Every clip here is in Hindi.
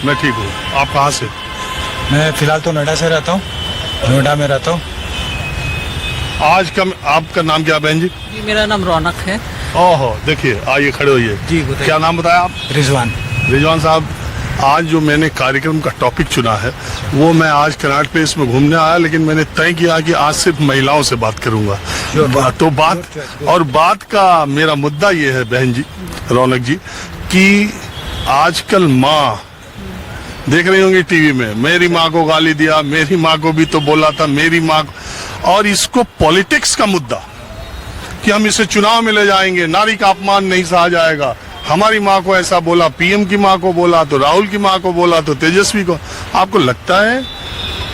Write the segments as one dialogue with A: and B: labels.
A: मैं ठीक हूँ। आप कहाँ से?
B: मैं फिलहाल तो नोएडा से रहता हूँ, नोएडा में रहता हूँ।
A: आज का आपका नाम क्या बहन जी?
C: जी मेरा नाम रौनक है।
A: ओहो, देखिए आइए खड़े होइए।
B: जी बताइए।
A: क्या नाम बताया आप?
B: रिजवान।
A: रिजवान साहब, आज जो मैंने कार्यक्रम का टॉपिक चुना है वो मैं आज कनाट प्लेस में घूमने आया, लेकिन मैंने तय किया कि आज सिर्फ महिलाओं से बात करूंगा। तो बात का मेरा मुद्दा ये है बहन जी, रौनक जी, कि आजकल माँ देख रही होंगी टीवी में, मेरी माँ को गाली दिया, मेरी माँ को भी तो बोला था, मेरी माँ को, और इसको पॉलिटिक्स का मुद्दा कि हम इसे चुनाव में ले जाएंगे, नारी का अपमान नहीं सहा जाएगा, हमारी माँ को ऐसा बोला, पीएम की माँ को बोला तो राहुल की माँ को बोला तो तेजस्वी को। आपको लगता है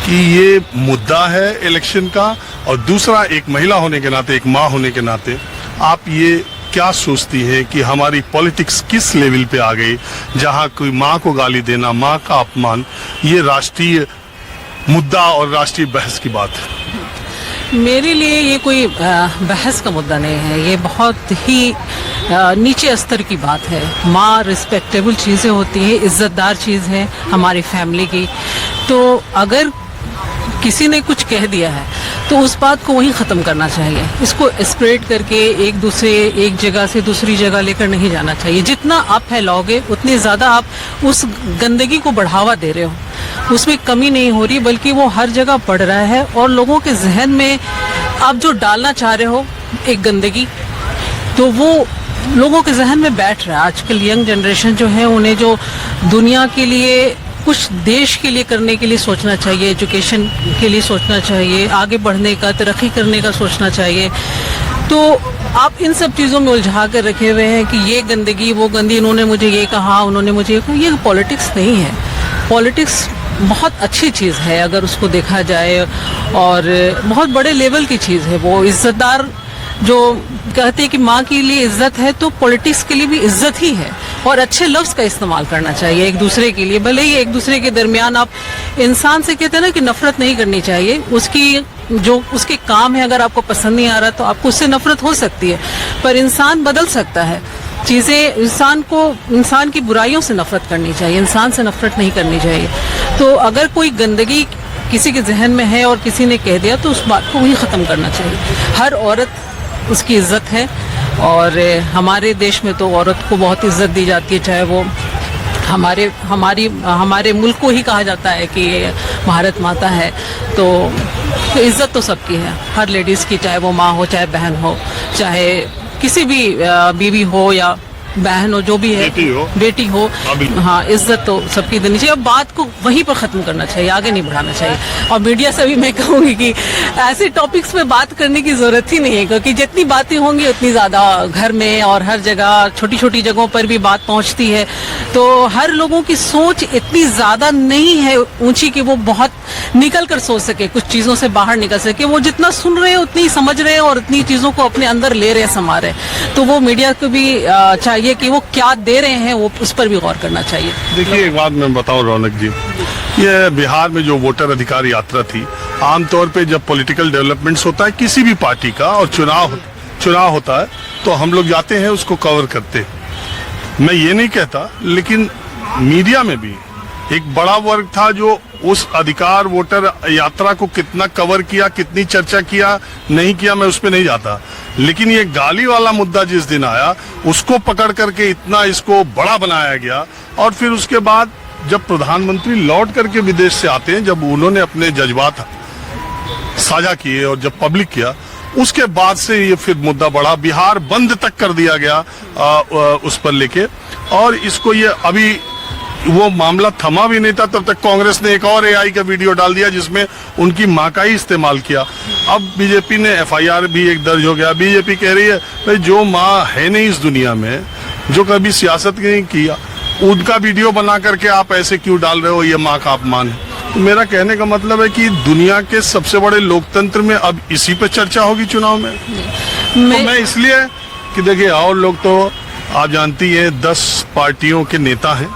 A: कि ये मुद्दा है इलेक्शन का? और दूसरा, एक महिला होने के नाते, एक माँ होने के नाते, आप ये क्या सोचती हैं कि हमारी पॉलिटिक्स किस लेवल पे आ गई जहां कोई माँ को गाली देना, माँ का अपमान, ये राष्ट्रीय मुद्दा और राष्ट्रीय बहस की बात है?
C: मेरे लिए ये कोई बहस का मुद्दा नहीं है, ये बहुत ही नीचे स्तर की बात है। माँ रिस्पेक्टेबल चीज़ें होती है, इज्जतदार चीज़ है हमारी फैमिली की। तो अगर किसी ने कुछ कह दिया है तो उस बात को वहीं ख़त्म करना चाहिए। इसको स्प्रेड करके एक जगह से दूसरी जगह लेकर नहीं जाना चाहिए। जितना आप फैलाओगे उतनी ज़्यादा आप उस गंदगी को बढ़ावा दे रहे हो, उसमें कमी नहीं हो रही बल्कि वो हर जगह बढ़ रहा है। और लोगों के जहन में आप जो डालना चाह रहे हो एक गंदगी, तो वो लोगों के जहन में बैठ रहा है। आजकल यंग जनरेशन जो है, उन्हें जो दुनिया के लिए, कुछ देश के लिए करने के लिए सोचना चाहिए, एजुकेशन के लिए सोचना चाहिए, आगे बढ़ने का, तरक्की करने का सोचना चाहिए। तो आप इन सब चीज़ों में उलझा कर रखे हुए हैं कि ये गंदगी, वो गंदी, इन्होंने मुझे ये कहा, उन्होंने मुझे ये कहा। ये पॉलिटिक्स नहीं है। पॉलिटिक्स बहुत अच्छी चीज़ है अगर उसको देखा जाए, और बहुत बड़े लेवल की चीज़ है। वो इज्जतदार, जो कहते हैं कि माँ के लिए इज्जत है, तो पॉलिटिक्स के लिए भी इज्जत ही है। और अच्छे लफ्ज़ का इस्तेमाल करना चाहिए एक दूसरे के लिए। भले ही एक दूसरे के दरमियान आप इंसान से कहते हैं ना कि नफरत नहीं करनी चाहिए, उसके काम है अगर आपको पसंद नहीं आ रहा तो आपको उससे नफरत हो सकती है, पर इंसान बदल सकता है चीज़ें। इंसान की बुराइयों से नफरत करनी चाहिए, इंसान से नफरत नहीं करनी चाहिए। तो अगर कोई गंदगी किसी के जहन में है और किसी ने कह दिया तो उस बात को वहीं ख़त्म करना चाहिए। हर औरत, उसकी इज्जत है, और हमारे देश में तो औरत को बहुत इज्जत दी जाती है, चाहे वो हमारे मुल्क को ही कहा जाता है कि भारत माता है। तो इज्जत तो सबकी है, हर लेडीज़ की, चाहे वो माँ हो, चाहे बहन हो, चाहे किसी भी बीवी हो या बहन हो, जो भी है, बेटी हो, हाँ, इज्जत तो सबकी देनी चाहिए। अब बात को वहीं पर ख़त्म करना चाहिए, आगे नहीं बढ़ाना चाहिए। और मीडिया से भी मैं कहूँगी कि ऐसे टॉपिक्स पे बात करने की ज़रूरत ही नहीं है, क्योंकि जितनी बातें होंगी उतनी ज़्यादा घर में और हर जगह, छोटी छोटी जगहों पर भी बात पहुँचती है। तो हर लोगों की सोच इतनी ज़्यादा नहीं है ऊँची कि वो बहुत निकल कर सोच सके, कुछ चीज़ों से बाहर निकल सके। वो जितना सुन रहे हैं उतनी ही समझ रहे हैं और उतनी चीज़ों को अपने अंदर ले रहे हैं, समा रहे हैं। तो वो मीडिया को भी चाहिए कि वो क्या दे रहे हैं, वो उस पर भी गौर करना चाहिए।
A: देखिए, एक बात मैं बताऊं रौनक जी, ये बिहार में जो वोटर अधिकार यात्रा थी, आमतौर पे जब पॉलिटिकल डेवलपमेंट्स होता है किसी भी पार्टी का और चुनाव होता है तो हम लोग जाते हैं, उसको कवर करते हैं। मैं ये नहीं कहता, लेकिन मीडिया में भी एक बड़ा वर्ग था जो उस अधिकार वोटर यात्रा को कितना कवर किया, कितनी चर्चा किया, नहीं किया, मैं उस पर नहीं जाता। लेकिन ये गाली वाला मुद्दा जिस दिन आया, उसको पकड़ करके इतना इसको बड़ा बनाया गया। और फिर उसके बाद जब प्रधानमंत्री लौट करके विदेश से आते हैं, जब उन्होंने अपने जज्बात साझा किए और जब पब्लिक किया, उसके बाद से ये फिर मुद्दा बढ़ा, बिहार बंद तक कर दिया गया उस पर लेके। और इसको ये अभी वो मामला थमा भी नहीं था, तब तक कांग्रेस ने एक और एआई का वीडियो डाल दिया जिसमें उनकी माँ का ही इस्तेमाल किया। अब बीजेपी ने एफआईआर भी एक दर्ज हो गया। बीजेपी कह रही है भाई जो माँ है नहीं इस दुनिया में, जो कभी सियासत नहीं किया, उनका वीडियो बना करके आप ऐसे क्यों डाल रहे हो, ये माँ का अपमान है। तो मेरा कहने का मतलब है कि दुनिया के सबसे बड़े लोकतंत्र में अब इसी पे चर्चा होगी चुनाव में। तो मैं इसलिए कि देखिए, और लोग तो आप जानती हैं 10 पार्टियों के नेता हैं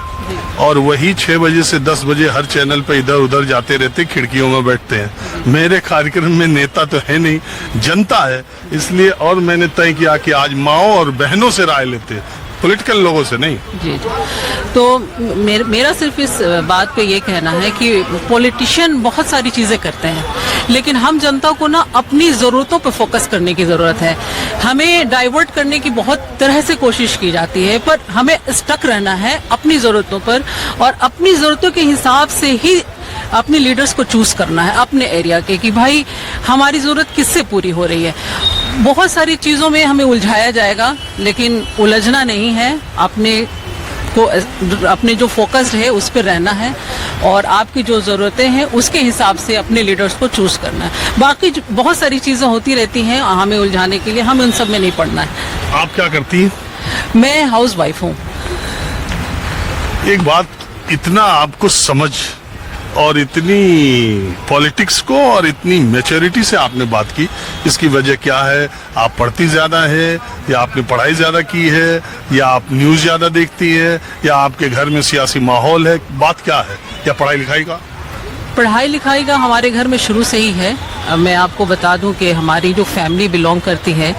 A: और वही 6 बजे से 10 बजे हर चैनल पे इधर उधर जाते रहते, खिड़कियों में बैठते हैं। मेरे कार्यक्रम में नेता तो है नहीं, जनता है। इसलिए और मैंने तय किया कि आज माओ और बहनों से राय लेते, पॉलिटिकल लोगों से नहीं।
C: जी जी। तो मेरा सिर्फ इस बात पे ये कहना है कि पॉलिटिशियन बहुत सारी चीज़ें करते हैं, लेकिन हम जनता को ना अपनी ज़रूरतों पे फोकस करने की ज़रूरत है। हमें डाइवर्ट करने की बहुत तरह से कोशिश की जाती है, पर हमें स्टक रहना है अपनी ज़रूरतों पर, और अपनी ज़रूरतों के हिसाब से ही अपने लीडर्स को चूज करना है अपने एरिया के, कि भाई हमारी ज़रूरत किससे पूरी हो रही है। बहुत सारी चीज़ों में हमें उलझाया जाएगा, लेकिन उलझना नहीं है, अपने जो फोकस्ड है उस पर रहना है, और आपकी जो ज़रूरतें हैं उसके हिसाब से अपने लीडर्स को चूज करना है। बाकी बहुत सारी चीज़ें होती रहती हैं हमें उलझाने के लिए, हमें उन सब में नहीं पड़ना है।
A: आप क्या करती हैं?
C: मैं हाउस वाइफ हूँ।
A: एक बात, इतना आपको समझ और इतनी पॉलिटिक्स को और इतनी मैच्योरिटी से आपने बात की, इसकी वजह क्या है? आप पढ़ती ज्यादा है, या आपने पढ़ाई ज्यादा की है, या आप न्यूज ज्यादा देखती है, या आपके घर में सियासी माहौल है? बात क्या है? या पढ़ाई लिखाई का?
C: पढ़ाई लिखाई का हमारे घर में शुरू से ही है। मैं आपको बता दूं कि हमारी जो फैमिली बिलोंग करती है,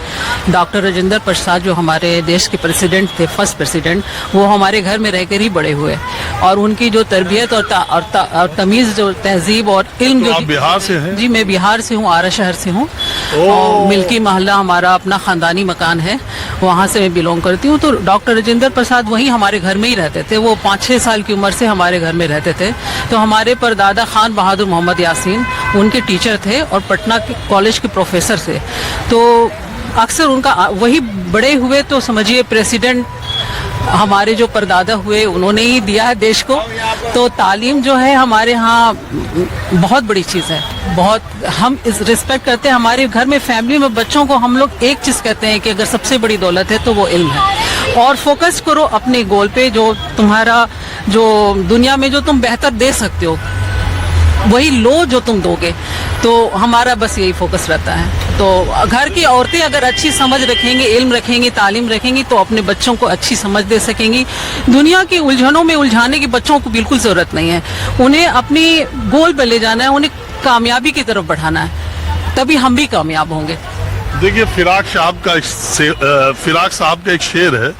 C: डॉक्टर राजेंद्र प्रसाद जो हमारे देश के प्रेसिडेंट थे, फर्स्ट प्रेसिडेंट, वो हमारे घर में रहकर ही बड़े हुए, और उनकी जो तरबियत और तमीज़, जो तहजीब और इल्म, जो
A: आप बिहार से हैं?
C: जी, मैं बिहार से हूँ, आरा शहर से हूँ, और मिल्की मोहल्ला हमारा अपना ख़ानदानी मकान है, वहाँ से मैं बिलोंग करती हूँ। तो डॉक्टर राजेंद्र प्रसाद वहीं हमारे घर में ही रहते थे। वो 5-6 साल की उम्र से हमारे घर में रहते थे। तो हमारे परदादा खान बहादुर मोहम्मद यासीन उनके टीचर थे और पटना के कॉलेज के प्रोफेसर थे। तो अक्सर उनका वही बड़े हुए, तो समझिए प्रेसिडेंट हमारे जो परदादा हुए उन्होंने ही दिया है देश को। तो तालीम जो है हमारे यहाँ बहुत बड़ी चीज़ है, बहुत हम इस रिस्पेक्ट करते हैं। हमारे घर में फैमिली में बच्चों को हम लोग एक चीज़ कहते हैं कि अगर सबसे बड़ी दौलत है तो वो इल्म है, और फोकस करो अपने गोल पे, जो तुम्हारा, जो दुनिया में जो तुम बेहतर दे सकते हो वही लो जो तुम दोगे। तो हमारा बस यही फोकस रहता है। तो घर की औरतें अगर अच्छी समझ रखेंगी, इल्म रखेंगी, तालीम रखेंगी, तो अपने बच्चों को अच्छी समझ दे सकेंगी। दुनिया की उलझनों में उलझाने की बच्चों को बिल्कुल ज़रूरत नहीं है। उन्हें अपनी गोल पर ले जाना है, उन्हें कामयाबी की तरफ बढ़ाना है, तभी हम भी कामयाब होंगे।
A: देखिए, फिराक साहब का एक शेर है,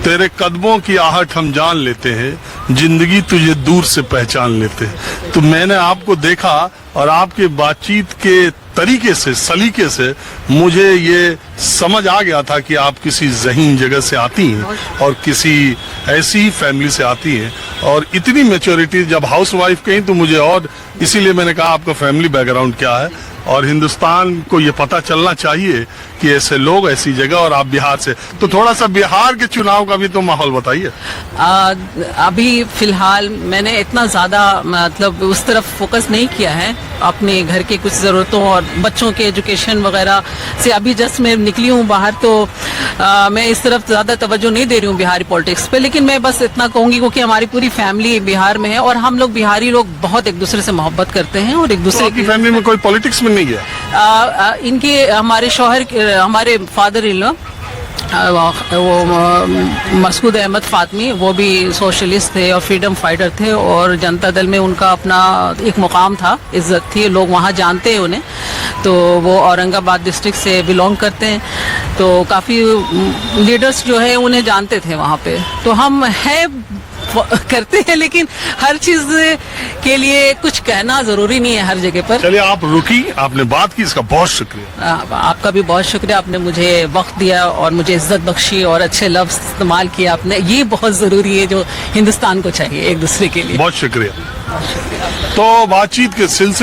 A: तेरे कदमों की आहट हम जान लेते हैं, जिंदगी तुझे दूर से पहचान लेते हैं। तो मैंने आपको देखा और आपके बातचीत के तरीके से, सलीके से मुझे ये समझ आ गया था कि आप किसी ज़हीन जगह से आती हैं और किसी ऐसी फैमिली से आती हैं, और इतनी मैच्योरिटी जब हाउस वाइफ कहीं, तो मुझे, और इसीलिए मैंने कहा आपका फैमिली बैकग्राउंड क्या है, और हिंदुस्तान को ये पता चलना चाहिए कि ऐसे लोग, ऐसी जगह, और आप बिहार से। तो थोड़ा सा बिहार के चुनाव का भी तो माहौल बताइए।
C: अभी फिलहाल मैंने इतना ज़्यादा मतलब उस तरफ फोकस नहीं किया है, अपने घर के कुछ ज़रूरतों और बच्चों के एजुकेशन वगैरह से अभी जस्ट मैं निकली हूँ बाहर, तो मैं इस तरफ ज़्यादा तवज्जो नहीं दे रही हूँ बिहारी पॉलिटिक्स पे। लेकिन मैं बस इतना कहूँगी, क्योंकि हमारी पूरी फैमिली बिहार में है, और हम लोग बिहारी लोग बहुत एक दूसरे से मोहब्बत करते हैं, और एक दूसरे
A: की फैमिली में कोई पॉलिटिक्स में नहीं है?
C: इनके हमारे शौहर, हमारे फादर इन लॉ, वो मसूद अहमद फातमी, वो भी सोशलिस्ट थे और फ्रीडम फाइटर थे, और जनता दल में उनका अपना एक मुकाम था, इज्जत थी, लोग वहाँ जानते हैं उन्हें। तो वो औरंगाबाद डिस्ट्रिक्ट से बिलोंग करते हैं, तो काफ़ी लीडर्स जो है उन्हें जानते थे वहाँ पे। तो हम है करते हैं, लेकिन हर चीज के लिए कुछ कहना जरूरी नहीं है हर जगह पर।
A: चलिए, आप रुकी, आपने बात की, इसका बहुत शुक्रिया।
C: आपका भी बहुत शुक्रिया, आपने मुझे वक्त दिया और मुझे इज्जत बख्शी और अच्छे लफ्ज इस्तेमाल किया आपने। ये बहुत जरूरी है, जो हिंदुस्तान को चाहिए एक दूसरे के लिए।
A: बहुत शुक्रिया। तो बातचीत के सिलसिले